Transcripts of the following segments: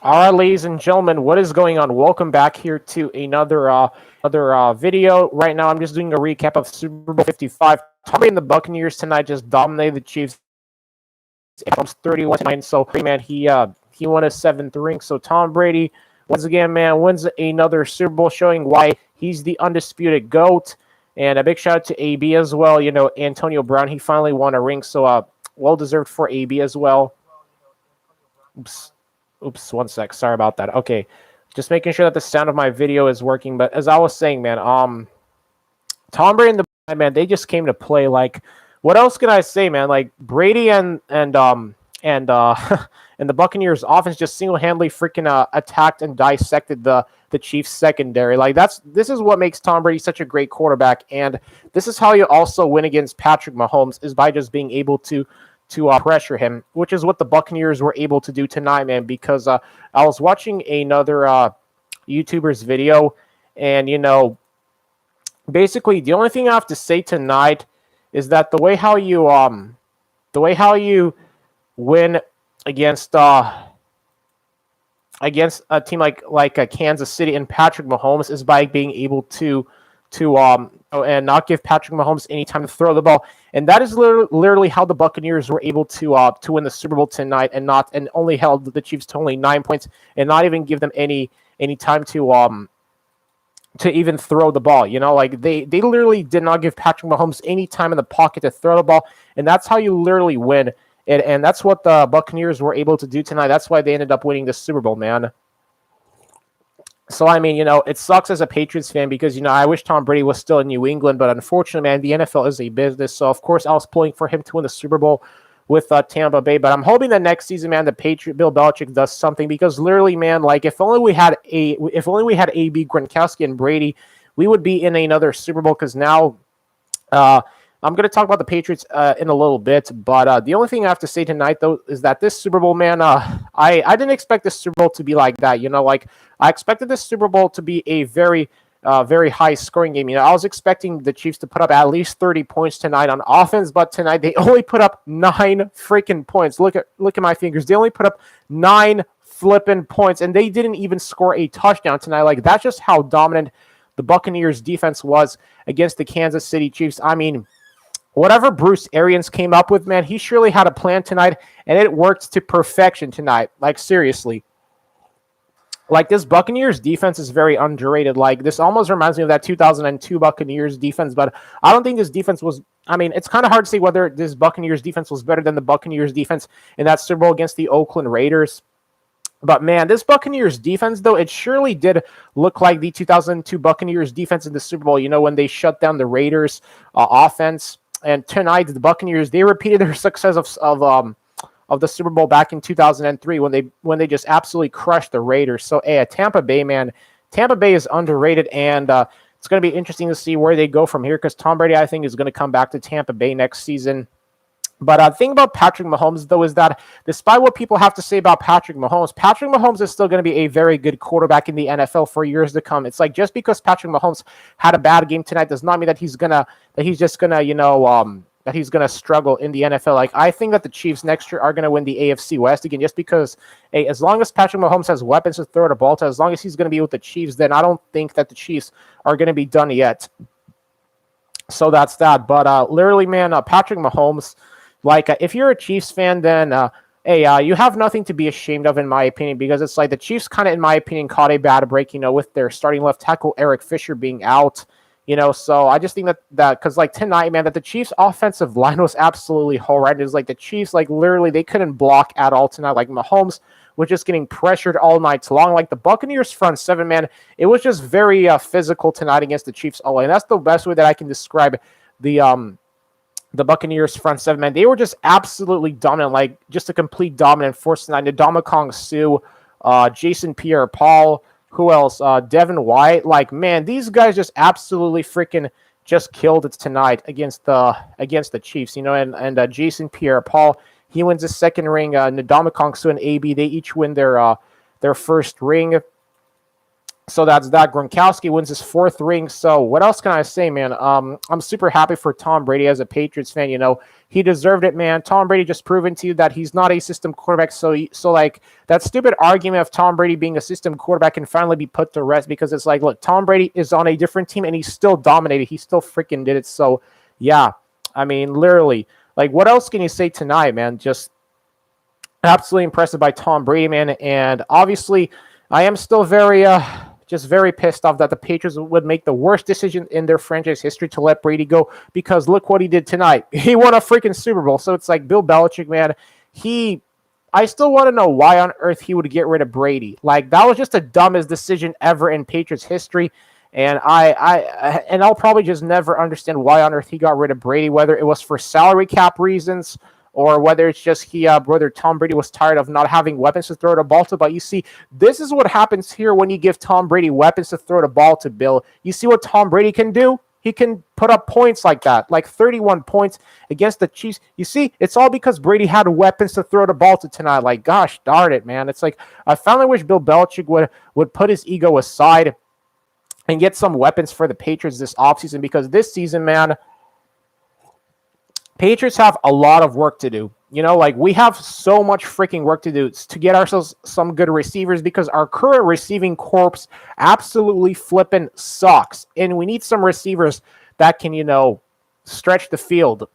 All right, ladies and gentlemen, what is going on? Welcome back here to another video. Right now, I'm just doing a recap of Super Bowl 55. Tom Brady and the Buccaneers tonight just dominated the Chiefs. It's 31-9. So, man, he won his seventh ring. So, Tom Brady, once again, man, wins another Super Bowl, showing why he's the undisputed GOAT. And a big shout out to AB as well. You know, Antonio Brown, he finally won a ring. So, well deserved for AB as well. Oops, one sec. Sorry about that. Okay, just making sure that the sound of my video is working. But as I was saying, man, Tom Brady and the man, they just came to play. Like, what else can I say, man? Like Brady and and the Buccaneers offense just single-handedly freaking attacked and dissected the Chiefs secondary. Like this is what makes Tom Brady such a great quarterback, and this is how you also win against Patrick Mahomes, is by just being able to pressure him, which is what the Buccaneers were able to do tonight, man. Because I was watching another YouTuber's video, and basically the only thing I have to say tonight is that the way how you win against a team like Kansas City and Patrick Mahomes is by being able to and not give Patrick Mahomes any time to throw the ball. And that is literally how the Buccaneers were able to win the Super Bowl tonight, and only held the Chiefs to only 9 points, and not even give them any time to even throw the ball. Like they literally did not give Patrick Mahomes any time in the pocket to throw the ball, and that's how you literally win. And that's what the Buccaneers were able to do tonight. That's why they ended up winning the Super Bowl, man. So, I mean, it sucks as a Patriots fan because, I wish Tom Brady was still in New England. But unfortunately, man, the NFL is a business. So, of course, I was pulling for him to win the Super Bowl with Tampa Bay. But I'm hoping that next season, man, the Bill Belichick does something. Because literally, man, like if only we had AB, Gronkowski, and Brady, we would be in another Super Bowl. Because now I'm going to talk about the Patriots in a little bit, but the only thing I have to say tonight, though, is that this Super Bowl, man, I didn't expect this Super Bowl to be like that. Like I expected this Super Bowl to be a very high scoring game. I was expecting the Chiefs to put up at least 30 points tonight on offense, but tonight they only put up 9 freaking points. Look at my fingers. They only put up 9 flipping points, and they didn't even score a touchdown tonight. Like that's just how dominant the Buccaneers defense was against the Kansas City Chiefs. I mean, whatever Bruce Arians came up with, man, he surely had a plan tonight, and it worked to perfection tonight. Like, seriously. Like, this Buccaneers defense is very underrated. Like, this almost reminds me of that 2002 Buccaneers defense, but I don't think this defense was... I mean, it's kind of hard to say whether this Buccaneers defense was better than the Buccaneers defense in that Super Bowl against the Oakland Raiders. But, man, this Buccaneers defense, though, it surely did look like the 2002 Buccaneers defense in the Super Bowl, when they shut down the Raiders' offense. And tonight, the Buccaneers, they repeated their success of the Super Bowl back in 2003 when they just absolutely crushed the Raiders. So, at Tampa Bay, man, Tampa Bay is underrated, and it's going to be interesting to see where they go from here because Tom Brady, I think, is going to come back to Tampa Bay next season. But the thing about Patrick Mahomes, though, is that despite what people have to say about Patrick Mahomes is still going to be a very good quarterback in the NFL for years to come. It's like just because Patrick Mahomes had a bad game tonight does not mean that he's just gonna struggle in the NFL. Like I think that the Chiefs next year are gonna win the AFC West again, just because as long as Patrick Mahomes has weapons to throw the ball to, as long as he's gonna be with the Chiefs, then I don't think that the Chiefs are gonna be done yet. So that's that. But literally, man, Patrick Mahomes. Like, if you're a Chiefs fan, then, you have nothing to be ashamed of, in my opinion, because it's like the Chiefs kind of, in my opinion, caught a bad break, with their starting left tackle, Eric Fisher, being out, so I just think that because, like, tonight, man, that the Chiefs' offensive line was absolutely horrendous. Like, the Chiefs, like, literally, they couldn't block at all tonight. Like, Mahomes was just getting pressured all night long. Like, the Buccaneers' front seven, man, it was just very physical tonight against the Chiefs' O-line. That's the best way that I can describe the Buccaneers front seven, man. They were just absolutely dominant, like just a complete dominant force tonight. Ndamukong Suh, Jason Pierre-Paul, who else? Devin White. Like, man, these guys just absolutely freaking just killed it tonight against the Chiefs, and Jason Pierre-Paul, he wins his second ring. Ndamukong Suh and AB, they each win their first ring. So that's that. Gronkowski wins his fourth ring. So what else can I say, man? I'm super happy for Tom Brady as a Patriots fan. He deserved it, man. Tom Brady just proven to you that he's not a system quarterback. So like that stupid argument of Tom Brady being a system quarterback can finally be put to rest, because it's like, look, Tom Brady is on a different team and he still dominated. He still freaking did it. So yeah, I mean, literally, like, what else can you say tonight, man? Just absolutely impressive by Tom Brady, man. And obviously, I am still just very pissed off that the Patriots would make the worst decision in their franchise history to let Brady go, because look what he did tonight. He won a freaking Super Bowl. So it's like Bill Belichick, man, I still want to know why on earth he would get rid of Brady. Like, that was just the dumbest decision ever in Patriots history. And I'll probably just never understand why on earth he got rid of Brady, whether it was for salary cap reasons, or whether it's just whether Tom Brady was tired of not having weapons to throw the ball to. But you see, this is what happens here when you give Tom Brady weapons to throw the ball to, Bill. You see what Tom Brady can do? He can put up points like that, like 31 points against the Chiefs. You see, it's all because Brady had weapons to throw the ball to tonight. Like, gosh darn it, man. It's like, I finally wish Bill Belichick would put his ego aside and get some weapons for the Patriots this offseason, because this season, man, Patriots have a lot of work to do. Like, we have so much freaking work to do to get ourselves some good receivers, because our current receiving corps absolutely flipping sucks. And we need some receivers that can, stretch the field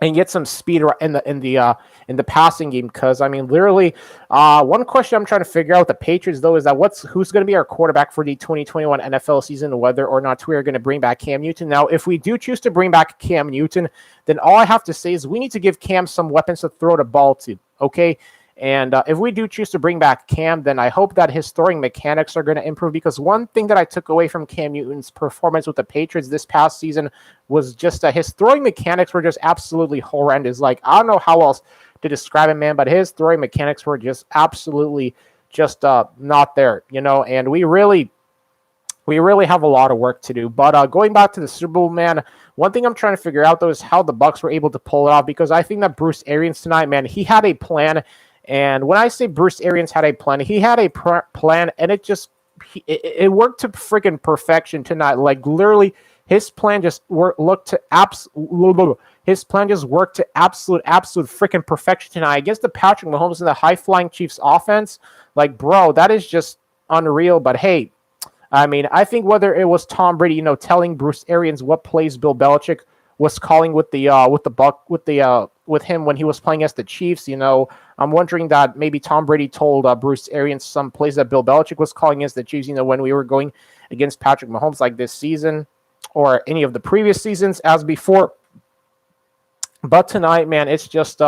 and get some speed in the passing game. Because I mean, literally, one question I'm trying to figure out with the Patriots though is that who's going to be our quarterback for the 2021 NFL season, whether or not we are going to bring back Cam Newton. Now, if we do choose to bring back Cam Newton, then all I have to say is we need to give Cam some weapons to throw the ball to. Okay. And if we do choose to bring back Cam, then I hope that his throwing mechanics are going to improve, because one thing that I took away from Cam Newton's performance with the Patriots this past season was just that his throwing mechanics were just absolutely horrendous. Like, I don't know how else to describe it, man, but his throwing mechanics were just absolutely just not there, and we really have a lot of work to do. But going back to the Super Bowl, man, one thing I'm trying to figure out, though, is how the Bucs were able to pull it off, because I think that Bruce Arians tonight, man, he had a plan. And when I say Bruce Arians had a plan, he had a plan, and it worked to freaking perfection tonight. Like, literally, his plan just worked to absolute freaking perfection tonight against the Patrick Mahomes and the high-flying Chiefs offense. Like, bro, that is just unreal. But hey, I mean, I think whether it was Tom Brady, telling Bruce Arians what plays Bill Belichick was calling with him when he was playing against the Chiefs, I'm wondering that maybe Tom Brady told Bruce Arians some plays that Bill Belichick was calling against the Chiefs, when we were going against Patrick Mahomes, like this season or any of the previous seasons as before. But tonight, man, it's just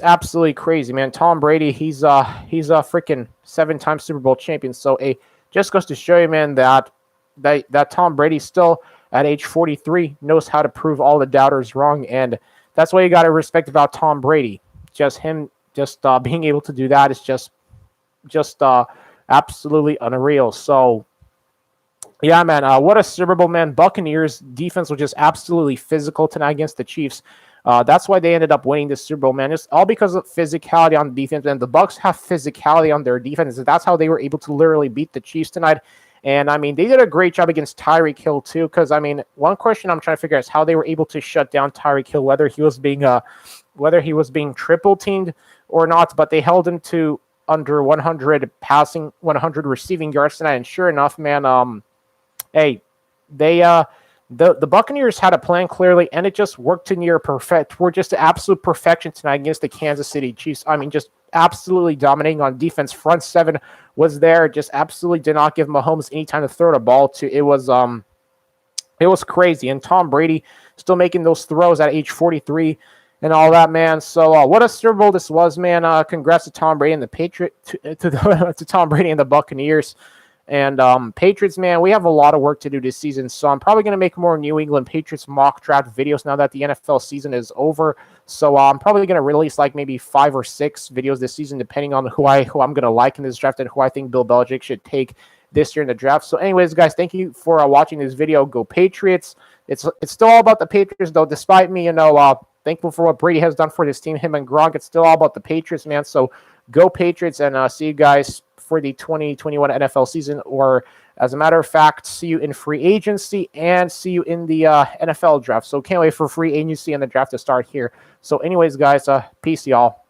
absolutely crazy, man. Tom Brady, he's a freaking 7-time Super Bowl champion. So just goes to show you, man, that Tom Brady still at age 43 knows how to prove all the doubters wrong, and that's what you got to respect about Tom Brady. Just him, being able to do that is just absolutely unreal. So, yeah, man, what a Super Bowl, man. Buccaneers defense was just absolutely physical tonight against the Chiefs. That's why they ended up winning this Super Bowl, man. It's all because of physicality on defense, and the Bucs have physicality on their defense. That's how they were able to literally beat the Chiefs tonight. And, I mean, they did a great job against Tyreek Hill, too, because, I mean, one question I'm trying to figure out is how they were able to shut down Tyreek Hill, whether he was being triple-teamed or not, but they held him to under 100 passing, 100 receiving yards tonight. And sure enough, man, the Buccaneers had a plan clearly, and it just worked to near perfect. We're just absolute perfection tonight against the Kansas City Chiefs. I mean, just absolutely dominating on defense. Front seven was there, just absolutely did not give Mahomes any time to throw the ball to. It was crazy, and Tom Brady still making those throws at age 43 and all that, man. So what a Super Bowl this was, man. Congrats to Tom Brady and the to Tom Brady and the Buccaneers. And Patriots, man, we have a lot of work to do this season, so I'm probably going to make more New England Patriots mock draft videos now that the NFL season is over. So I'm probably going to release like maybe 5 or 6 videos this season, depending on who I'm going to like in this draft and who I think Bill Belichick should take this year in the draft. So anyways, guys, thank you for watching this video. Go Patriots. It's still all about the Patriots, though, despite me, thankful for what Brady has done for this team, him and Gronk. It's still all about the Patriots, man. So go Patriots, and see you guys for the 2021 NFL season, or as a matter of fact, see you in free agency and see you in the NFL draft. So can't wait for free agency and the draft to start here. So anyways, guys, peace, y'all.